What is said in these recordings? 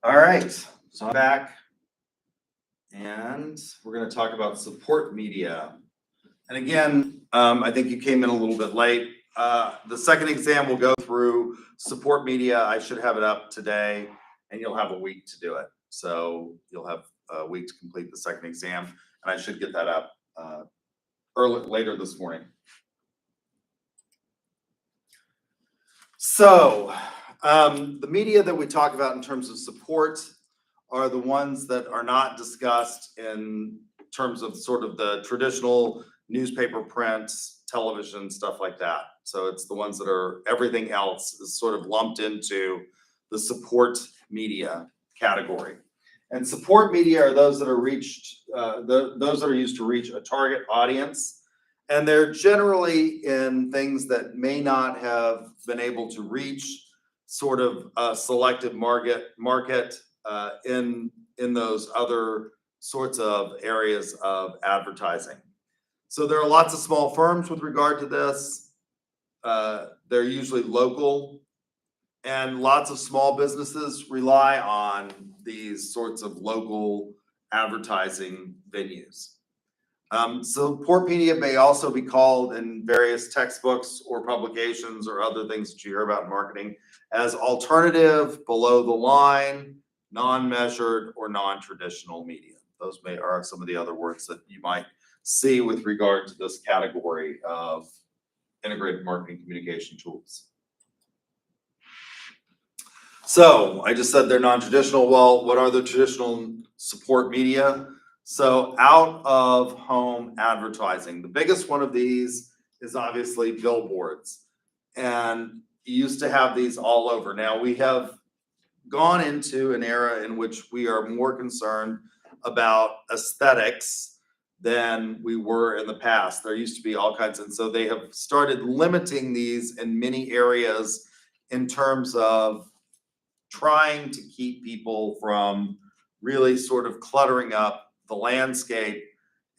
All right, so I'm back and we're going to talk about support media. And again, I think you came in a little bit late. The second exam will go through support media. I should have it up today and you'll have a week to do it. So you'll have a week to complete the second exam and I should get that up later this morning. So the media that we talk about in terms of support are the ones that are not discussed in terms of sort of the traditional newspaper, print, television, stuff like that. So it's the ones that are everything else is sort of lumped into the support media category. And support media are those that are those that are used to reach a target audience. And they're generally in things that may not have been able to reach sort of a selected market in those other sorts of areas of advertising. So there are lots of small firms with regard to this. They're usually local, and lots of small businesses rely on these sorts of local advertising venues. Support media may also be called in various textbooks or publications or other things that you hear about in marketing as alternative, below the line, non-measured, or non-traditional media. Those are some of the other words that you might see with regard to this category of integrated marketing communication tools. So I just said they're non-traditional. Well, what are the traditional support media? So out of home advertising, the biggest one of these is obviously billboards. And you used to have these all over. Now we have gone into an era in which we are more concerned about aesthetics than we were in the past. There used to be all kinds, and so they have started limiting these in many areas in terms of trying to keep people from really sort of cluttering up the landscape.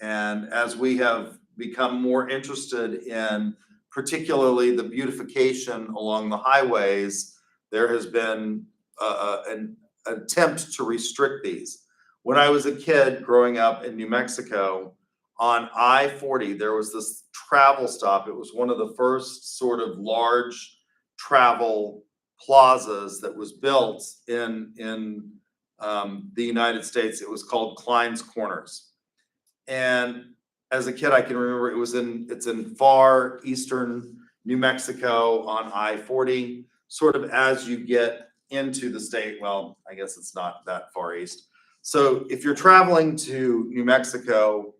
And as we have become more interested in particularly the beautification along the highways, there has been an attempt to restrict these. When I was a kid growing up in New Mexico, on I-40, there was this travel stop. It was one of the first sort of large travel plazas that was built in the United States. It was called Klein's Corners. And as a kid, I can remember it's in far eastern New Mexico on I-40, sort of as you get into the state. Well, I guess it's not that far east. So if you're traveling to New Mexico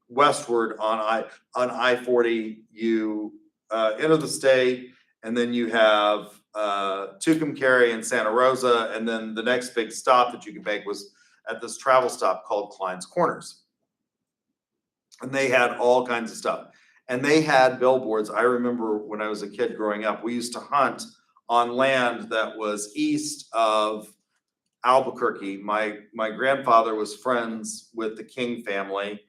westward on I-40, you enter the state, and then you have Tucumcari and Santa Rosa, and then the next big stop that you could make was at this travel stop called Klein's Corners. And they had all kinds of stuff. And they had billboards. I remember when I was a kid growing up, we used to hunt on land that was east of Albuquerque. My grandfather was friends with the King family,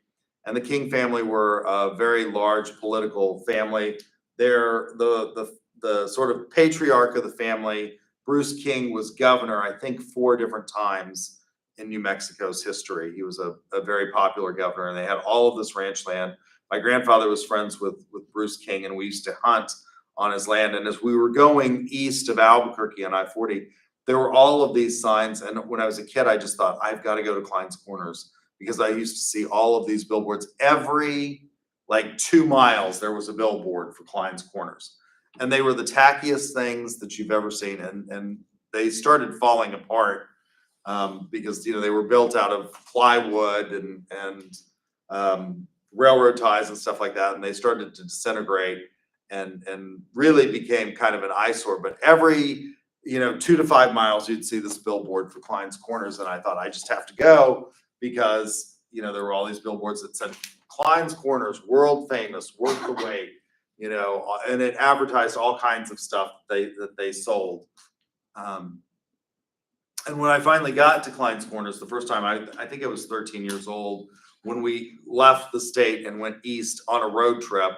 and the King family were a very large political family. They're the sort of patriarch of the family. Bruce King was governor, I think, 4 different times in New Mexico's history. He was a very popular governor, and they had all of this ranch land. My grandfather was friends with Bruce King, and we used to hunt on his land. And as we were going east of Albuquerque on I-40, there were all of these signs. And when I was a kid, I just thought, I've got to go to Klein's Corners, because I used to see all of these billboards. Every like 2 miles, there was a billboard for Klein's Corners. And they were the tackiest things that you've ever seen. And they started falling apart because they were built out of plywood and railroad ties and stuff like that. And they started to disintegrate and really became kind of an eyesore. But every 2 to 5 miles, you'd see this billboard for Klein's Corners. And I thought, I just have to go, because there were all these billboards that said Klein's Corners, world famous, worth the wait. And it advertised all kinds of stuff that they sold. And when I finally got to Klein's Corners the first time, I think I was 13 years old, when we left the state and went east on a road trip,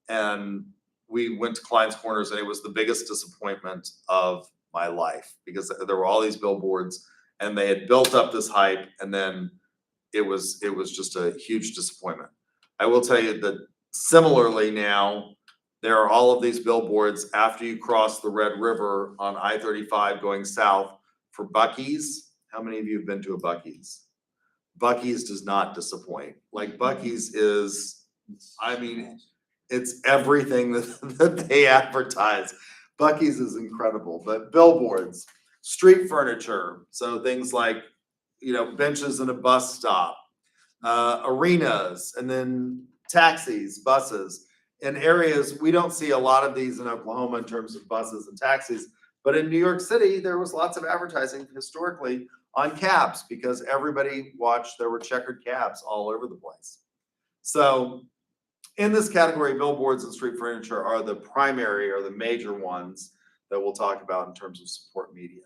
and we went to Klein's Corners, and it was the biggest disappointment of my life, because there were all these billboards and they had built up this hype, and then it was just a huge disappointment. I will tell you that similarly now, there are all of these billboards after you cross the Red River on I-35 going south for Buc-ee's. How many of you have been to a Buc-ee's? Buc-ee's does not disappoint. Like, Buc-ee's is, I mean, it's everything that they advertise. Buc-ee's is incredible. But billboards, street furniture, so things like, you know, benches in a bus stop, arenas, and then taxis, buses. In areas, we don't see a lot of these in Oklahoma in terms of buses and taxis, but in New York City, there was lots of advertising historically on cabs, because everybody watched, there were checkered cabs all over the place. So in this category, billboards and street furniture are the primary or the major ones that we'll talk about in terms of support media.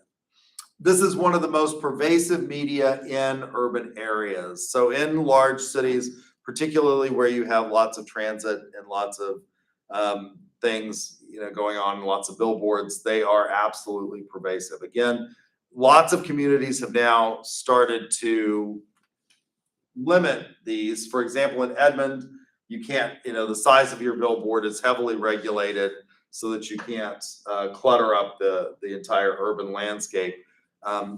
This is one of the most pervasive media in urban areas. So in large cities, particularly where you have lots of transit and lots of things, you know, going on, lots of billboards, they are absolutely pervasive. Again, lots of communities have now started to limit these. For example, in Edmond, you can't, you know, the size of your billboard is heavily regulated so that you can't clutter up the entire urban landscape.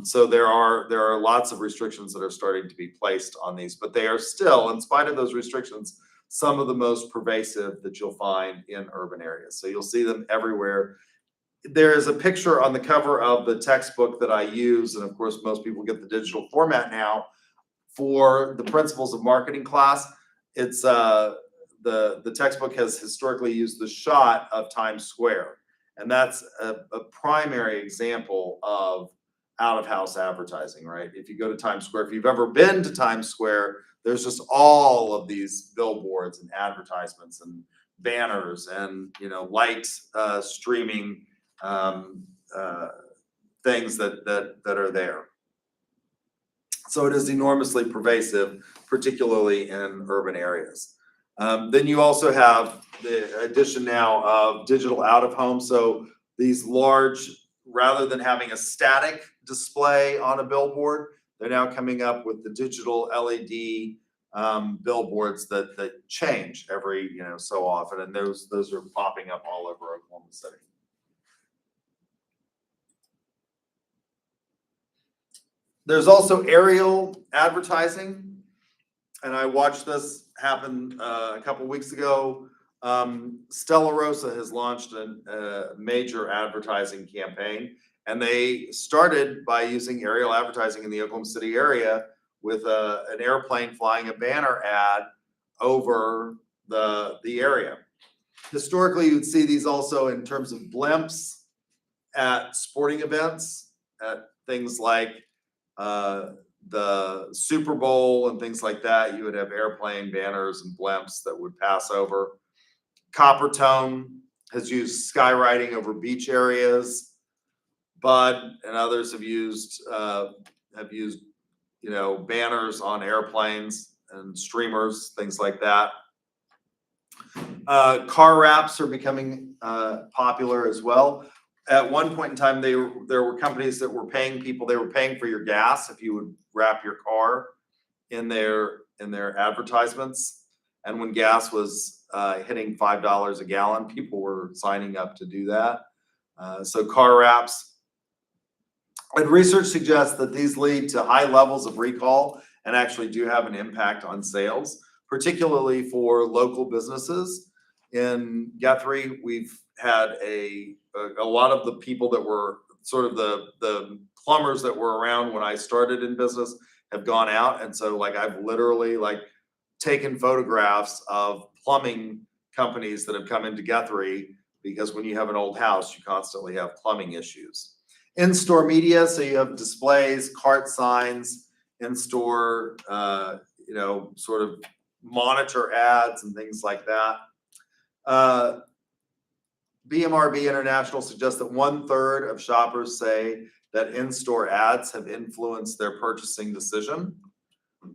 So there are lots of restrictions that are starting to be placed on these, but they are still, in spite of those restrictions, some of the most pervasive that you'll find in urban areas. So you'll see them everywhere. There is a picture on the cover of the textbook that I use, and of course, most people get the digital format now for the principles of marketing class. It's the textbook has historically used the shot of Times Square, and that's a primary example of out-of-house advertising, right? If you go to Times Square, if you've ever been to Times Square, there's just all of these billboards and advertisements and banners and, you know, light streaming things that are there. So it is enormously pervasive, particularly in urban areas. Then you also have the addition now of digital out of home. So these large, rather than having a static display on a billboard, they're now coming up with the digital LED billboards that change every, you know, so often, and those are popping up all over Oklahoma City. There's also aerial advertising, and I watched this happen a couple weeks ago. Stella Rosa has launched a major advertising campaign, and they started by using aerial advertising in the Oklahoma City area with an airplane flying a banner ad over the area. Historically, you'd see these also in terms of blimps at sporting events, at things like the Super Bowl and things like that. You would have airplane banners and blimps that would pass over. Coppertone has used skywriting over beach areas. Bud and others have used you know, banners on airplanes and streamers, things like that. Car wraps are becoming popular as well. At one point in time, there were companies that were paying people. They were paying for your gas if you would wrap your car in their advertisements. And when gas was hitting $5 a gallon, people were signing up to do that. So car wraps. And research suggests that these lead to high levels of recall and actually do have an impact on sales, particularly for local businesses. In Guthrie, we've had a lot of the people that were sort of the plumbers that were around when I started in business have gone out. And so, like, I've literally taken photographs of plumbing companies that have come into Guthrie, because when you have an old house, you constantly have plumbing issues. In-store media, so you have displays, cart signs, in-store, you know, sort of monitor ads and things like that. BMRB International suggests that 1/3 of shoppers say that in-store ads have influenced their purchasing decision.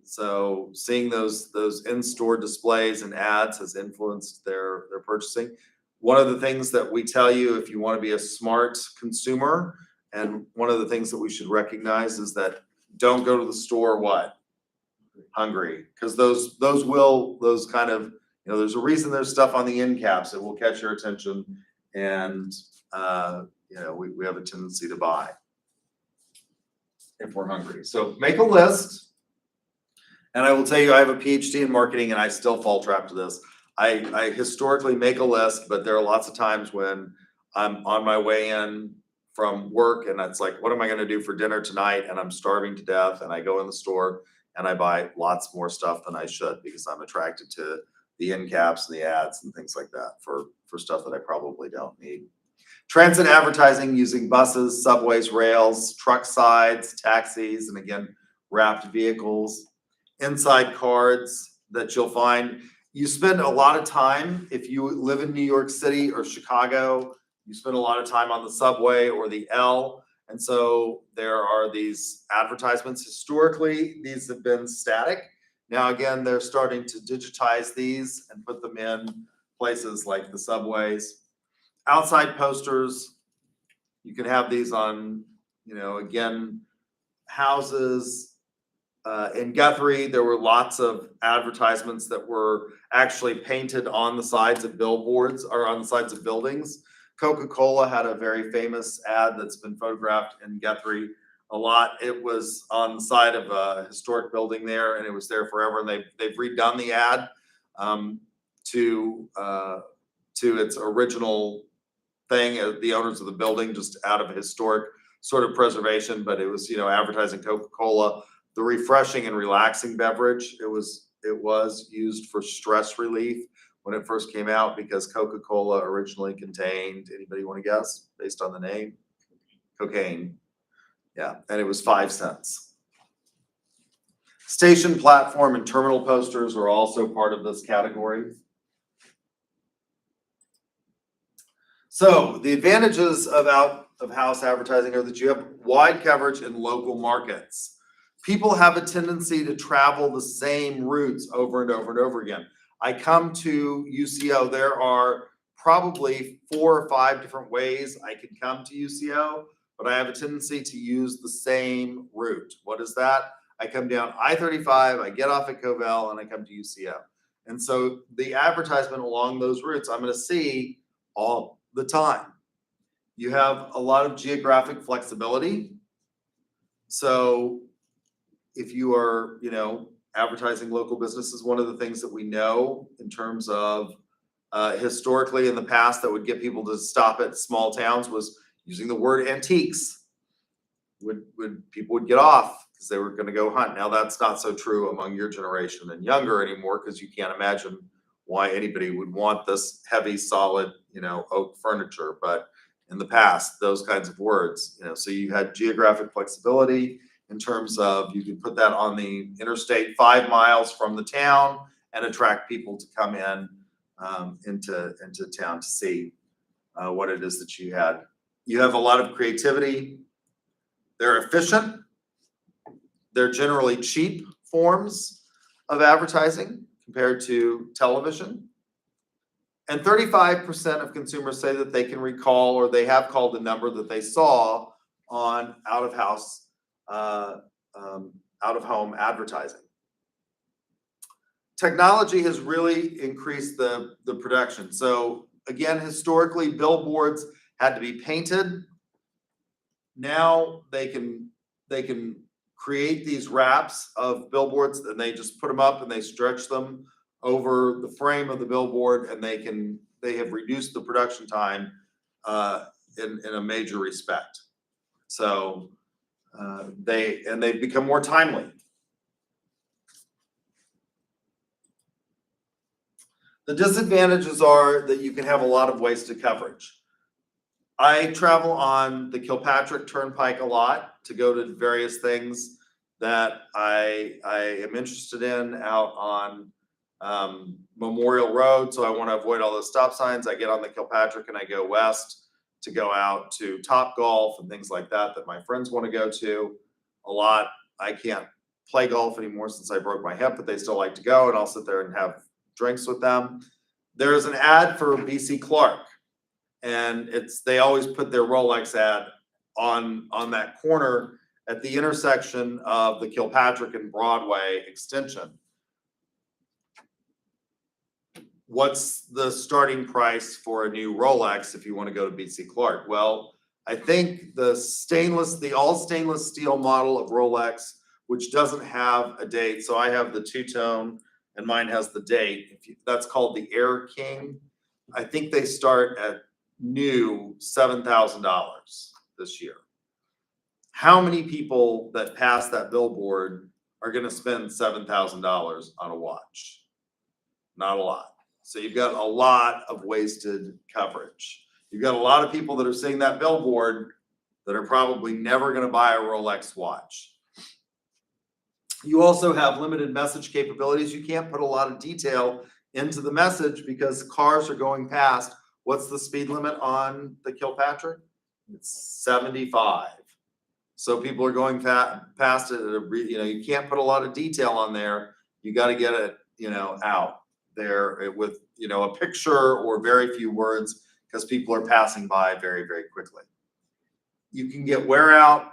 So seeing those in-store displays and ads has influenced their purchasing. One of the things that we tell you, if you want to be a smart consumer And one of the things that we should recognize is that don't go to the store what? Hungry, because those kind of, there's a reason there's stuff on the end caps that will catch your attention, and we have a tendency to buy if we're hungry. So make a list. And I will tell you, I have a PhD in marketing and I still fall trap to this. I historically make a list, but there are lots of times when I'm on my way in from work and it's like, what am I gonna do for dinner tonight? And I'm starving to death, and I go in the store and I buy lots more stuff than I should because I'm attracted to the end caps and the ads and things like that for stuff that I probably don't need. Transit advertising using buses, subways, rails, truck sides, taxis, and again, wrapped vehicles. Inside cards that you'll find. You spend a lot of time, if you live in New York City or Chicago, you spend a lot of time on the subway or the L. And so there are these advertisements. Historically, these have been static. Now, again, they're starting to digitize these and put them in places like the subways. Outside posters, you can have these on, again, houses. In Guthrie, there were lots of advertisements that were actually painted on the sides of billboards or on the sides of buildings. Coca-Cola had a very famous ad that's been photographed in Guthrie a lot. It was on the side of a historic building there, and it was there forever. And they've redone the ad to its original thing. The owners of the building, just out of historic sort of preservation, but it was advertising Coca-Cola. The refreshing and relaxing beverage, it was used for stress relief when it first came out because Coca-Cola originally contained, anybody want to guess based on the name? Cocaine. Yeah, and it was 5 cents. Station, platform, and terminal posters are also part of this category. So the advantages of out-of-house advertising are that you have wide coverage in local markets. People have a tendency to travel the same routes over and over and over again. I come to UCO, there are probably 4 or 5 different ways I can come to UCO, but I have a tendency to use the same route. What is that? I come down I-35, I get off at Covell, and I come to UCO. And so the advertisement along those routes, I'm gonna see all the time. You have a lot of geographic flexibility. So if you are, advertising local businesses, one of the things that we know in terms of historically in the past that would get people to stop at small towns was using the word antiques. People would get off because they were going to go hunt. Now that's not so true among your generation and younger anymore, because you can't imagine why anybody would want this heavy, solid, oak furniture. But in the past, those kinds of words, so you had geographic flexibility. In terms of, you could put that on the interstate 5 miles from the town and attract people to come in into town to see what it is that you had. You have a lot of creativity. They're efficient. They're generally cheap forms of advertising compared to television. And 35% of consumers say that they can recall or they have called the number that they saw on out-of-home advertising. Technology has really increased the production. So again, historically, billboards had to be painted. Now they can create these wraps of billboards, and they just put them up and they stretch them over the frame of the billboard, and they have reduced the production time in a major respect. So they've become more timely. The disadvantages are that you can have a lot of wasted coverage. I travel on the Kilpatrick Turnpike a lot to go to various things that I am interested in out on Memorial Road. So I want to avoid all those stop signs. I get on the Kilpatrick and I go west to go out to Topgolf and things like that my friends want to go to a lot. I can't play golf anymore since I broke my hip, but they still like to go, and I'll sit there and have drinks with them. There's an ad for BC Clark, and they always put their Rolex ad on that corner at the intersection of the Kilpatrick and Broadway extension. What's the starting price for a new Rolex if you want to go to BC Clark? Well, I think the all stainless steel model of Rolex, which doesn't have a date. So I have the two-tone and mine has the date. That's called the Air King. I think they start at new $7,000 this year. How many people that pass that billboard are going to spend $7,000 on a watch? Not a lot. So you've got a lot of wasted coverage. You've got a lot of people that are seeing that billboard that are probably never going to buy a Rolex watch. You also have limited message capabilities. You can't put a lot of detail into the message because cars are going past. What's the speed limit on the Kilpatrick? It's 75. So people are going past it. You can't put a lot of detail on there. You got to get it, out there with, a picture or very few words because people are passing by very, very quickly. You can get wear out.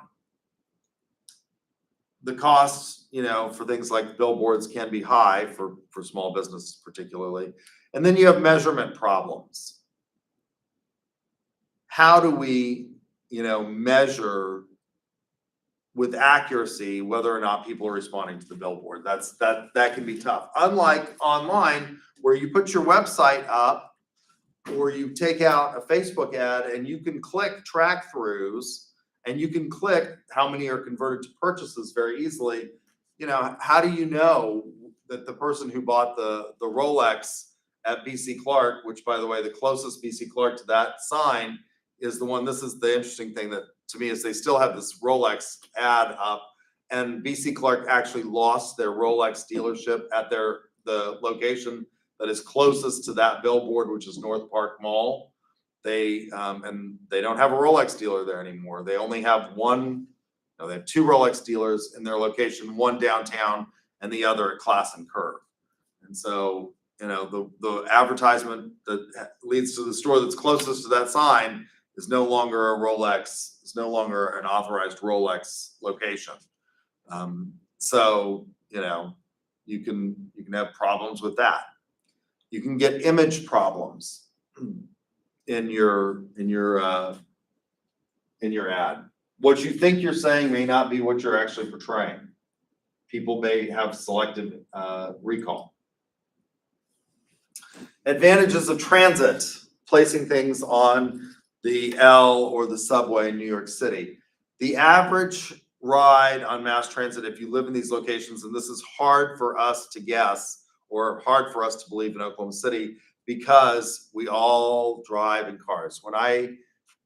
The costs, for things like billboards can be high for small businesses particularly. And then you have measurement problems. How do we, measure with accuracy whether or not people are responding to the billboard? That can be tough. Unlike online, where you put your website up or you take out a Facebook ad and you can click track throughs and you can click how many are converted to purchases very easily. How do you know that the person who bought the Rolex at BC Clark, which by the way, the closest BC Clark to that sign is the one, this is the interesting thing that to me is they still have this Rolex ad up, and BC Clark actually lost their Rolex dealership at the location that is closest to that billboard, which is North Park Mall. They don't have a Rolex dealer there anymore. They only have they have two Rolex dealers in their location, one downtown and the other at Class and Curve. And so, the advertisement that leads to the store that's closest to that sign is no longer a Rolex, it's no longer an authorized Rolex location. So, you can have problems with that. You can get image problems in your ad. What you think you're saying may not be what you're actually portraying. People may have selective recall. Advantages of transit, placing things on the L or the subway in New York City. The average ride on mass transit, if you live in these locations, and this is hard for us to guess or hard for us to believe in Oklahoma City because we all drive in cars. When I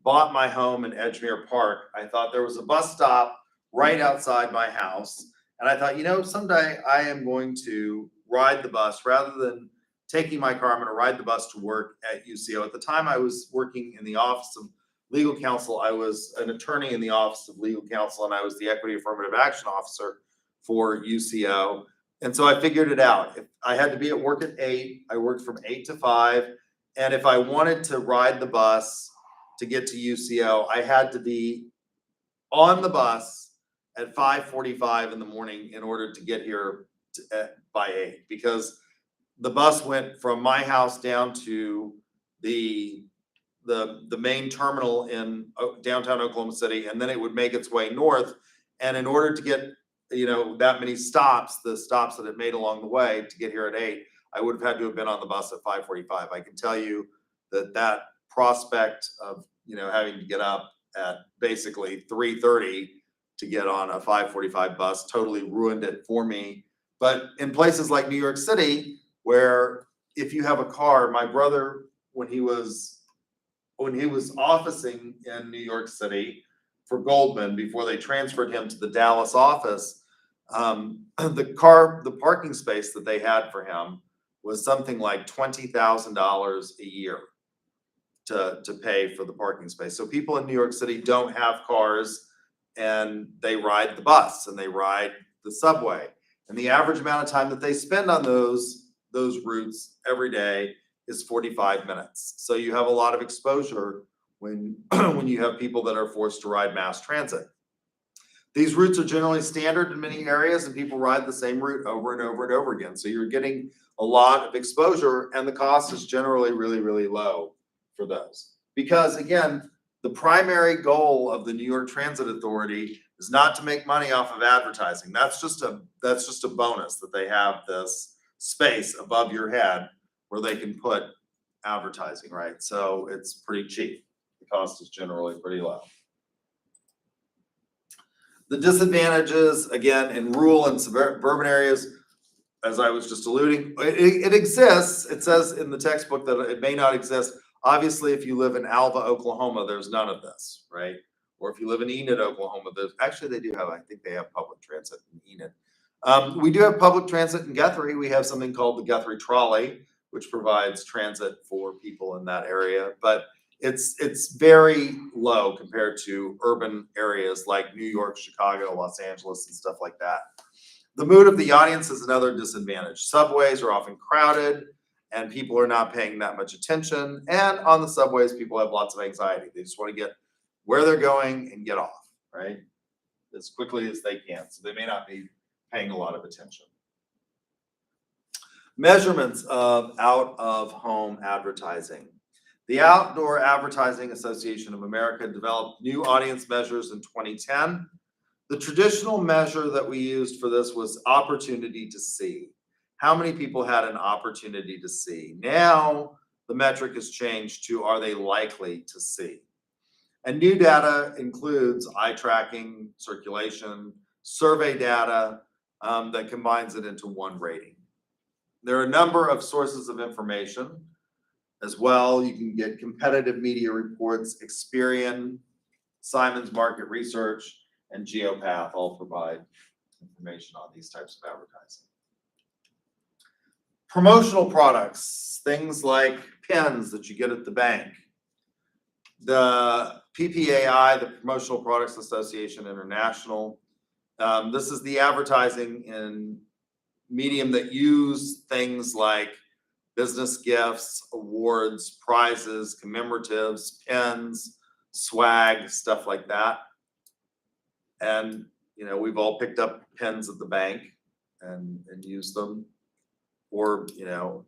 bought my home in Edgemere Park, I thought there was a bus stop right outside my house. And I thought, someday I am going to ride the bus rather than taking my car. I'm going to ride the bus to work at UCO. At the time I was working in the Office of Legal Counsel. I was an attorney in the Office of Legal Counsel, and I was the Equity Affirmative Action Officer for UCO. And so I figured it out. If I had to be at work at 8, I worked from 8 to 5. And if I wanted to ride the bus to get to UCO, I had to be on the bus at 5:45 in the morning in order to get here by 8, because the bus went from my house down to the main terminal in downtown Oklahoma City, and then it would make its way north. And in order to get that many stops, the stops that it made along the way to get here at 8, I would have had to have been on the bus at 5:45. I can tell you that prospect of having to get up at basically 3:30 to get on a 5:45 bus totally ruined it for me. But in places like New York City, where if you have a car, my brother, when he was officing in New York City for Goldman before they transferred him to the Dallas office, the parking space that they had for him was something like $20,000 a year to pay for the parking space. So people in New York City don't have cars, and they ride the bus and they ride the subway. And the average amount of time that they spend on those routes every day is 45 minutes. So you have a lot of exposure when when you have people that are forced to ride mass transit. These routes are generally standard in many areas, and people ride the same route over and over and over again. So you're getting a lot of exposure, and the cost is generally really, really low for those. Because again, the primary goal of the New York Transit Authority is not to make money off of advertising. That's just a bonus that they have this space above your head where they can put advertising, right? So it's pretty cheap. The cost is generally pretty low. The disadvantages, again, in rural and suburban areas, as I was just alluding, it exists. It says in the textbook that it may not exist. Obviously, if you live in Alva, Oklahoma, there's none of this, right? Or if you live in Enid, Oklahoma, there's actually they do have, I think they have public transit in Enid. We do have public transit in Guthrie. We have something called the Guthrie Trolley, which provides transit for people in that area. But it's very low compared to urban areas like New York, Chicago, Los Angeles, and stuff like that. The mood of the audience is another disadvantage. Subways are often crowded and people are not paying that much attention. And on the subways, people have lots of anxiety. They just want to get where they're going and get off, right? As quickly as they can. So they may not be paying a lot of attention. Measurements of out-of-home advertising. The Outdoor Advertising Association of America developed new audience measures in 2010. The traditional measure that we used for this was opportunity to see. How many people had an opportunity to see? Now the metric has changed to are they likely to see? And new data includes eye tracking, circulation, survey data that combines it into one rating. There are a number of sources of information as well. You can get competitive media reports, Experian, Simon's Market Research, and Geopath all provide information on these types of advertising. Promotional products, things like pens that you get at the bank. The PPAI, the Promotional Products Association International, this is the advertising in medium that use things like business gifts, awards, prizes, commemoratives, pens, swag, stuff like that. And, you know, we've all picked up pens at the bank and used them, or, you know,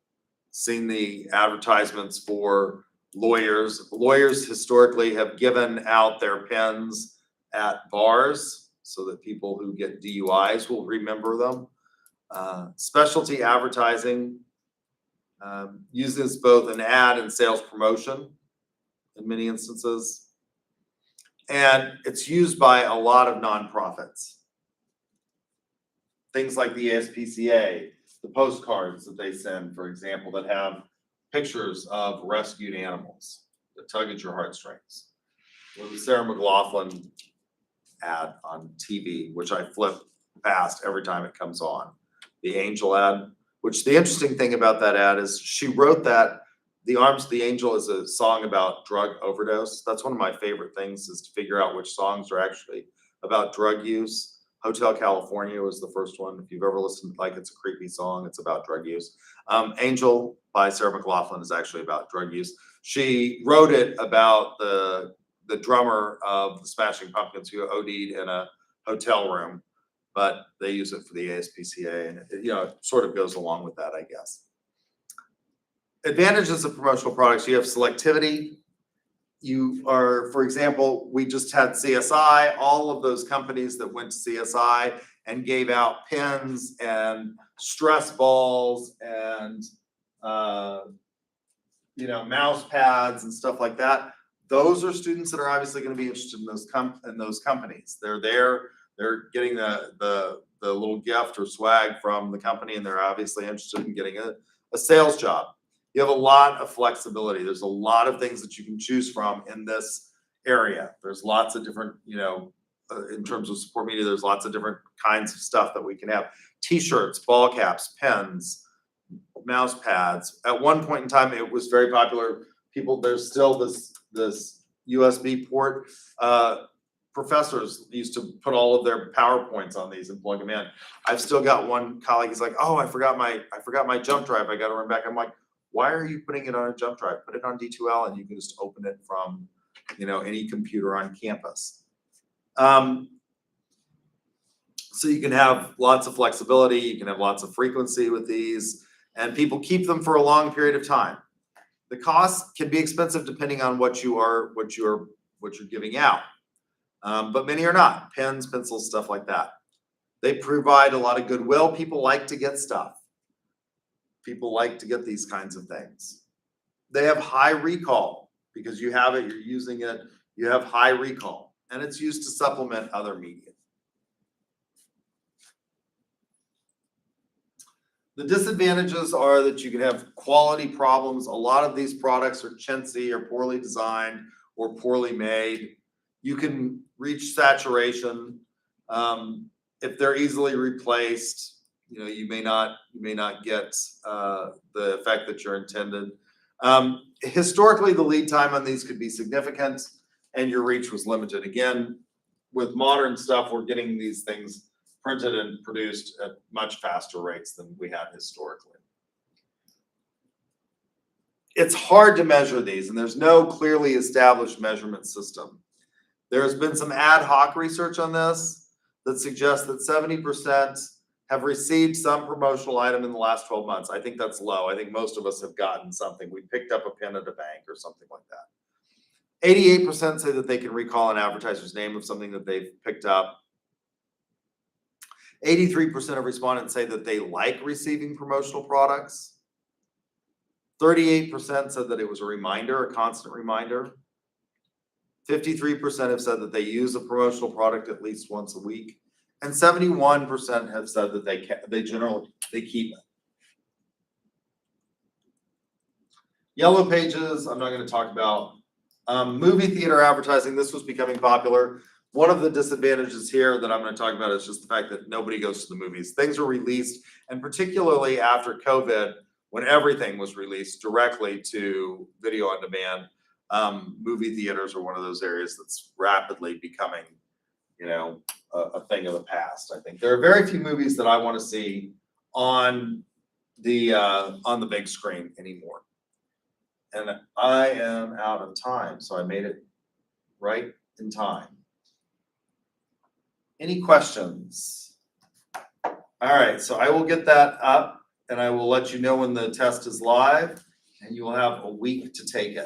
seen the advertisements for lawyers. Lawyers historically have given out their pens at bars so that people who get DUIs will remember them. Specialty advertising uses both an ad and sales promotion in many instances. And it's used by a lot of nonprofits. Things like the ASPCA, the postcards that they send, for example, that have pictures of rescued animals that tug at your heartstrings. Or the Sarah McLachlan ad on TV, which I flip past every time it comes on. The Angel ad, which the interesting thing about that ad is she wrote that. The Arms of the Angel is a song about drug overdose. That's one of my favorite things, is to figure out which songs are actually about drug use. Hotel California was the first one. If you've ever listened, like, it's a creepy song, it's about drug use. Angel by Sarah McLachlan is actually about drug use. She wrote it about the drummer of the Smashing Pumpkins who OD'd in a hotel room, but they use it for the ASPCA, and it, you know, it sort of goes along with that, I guess. Advantages of promotional products: you have selectivity. You are, for example, we just had CSI, all of those companies that went to CSI and gave out pens and stress balls and you know, mouse pads and stuff like that. Those are students that are obviously going to be interested in those companies. They're there, they're getting the little gift or swag from the company, and they're obviously interested in getting a sales job. You have a lot of flexibility. There's a lot of things that you can choose from in this area. There's lots of different, you know, in terms of support media, there's lots of different kinds of stuff that we can have. T-shirts, ball caps, pens, mouse pads. At one point in time, it was very popular. There's still this USB port. Professors used to put all of their PowerPoints on these and plug them in. I've still got one colleague, he's like, oh, I forgot my jump drive. I got to run back. I'm like, why are you putting it on a jump drive? Put it on D2L and you can just open it from any computer on campus. So you can have lots of flexibility, you can have lots of frequency with these, and people keep them for a long period of time. The cost can be expensive depending on what you're giving out. But many are not. Pens, pencils, stuff like that. They provide a lot of goodwill. People like to get stuff. People like to get these kinds of things. They have high recall because you have it, you're using it, you have high recall, and it's used to supplement other media. The disadvantages are that you can have quality problems. A lot of these products are chintzy or poorly designed or poorly made. You can reach saturation. If they're easily replaced, you may not get the effect that you're intended. Historically, the lead time on these could be significant, and your reach was limited. Again, with modern stuff, we're getting these things printed and produced at much faster rates than we had historically. It's hard to measure these, and there's no clearly established measurement system. There has been some ad hoc research on this that suggests that 70% have received some promotional item in the last 12 months. I think that's low. I think most of us have gotten something. We picked up a pen at a bank or something like that. 88% say that they can recall an advertiser's name of something that they've picked up. 83% of respondents say that they like receiving promotional products. 38% said that it was a reminder, a constant reminder. 53% have said that they use a promotional product at least once a week. And 71% have said that they generally keep it. Yellow pages, I'm not going to talk about. Movie theater advertising, this was becoming popular. One of the disadvantages here that I'm going to talk about is just the fact that nobody goes to the movies. Things are released, and particularly after COVID, when everything was released directly to video on demand, movie theaters are one of those areas that's rapidly becoming, a thing of the past. I think there are very few movies that I want to see on the big screen anymore. And I am out of time, so I made it right in time. Any questions? All right, so I will get that up and I will let you know when the test is live, and you will have a week to take it.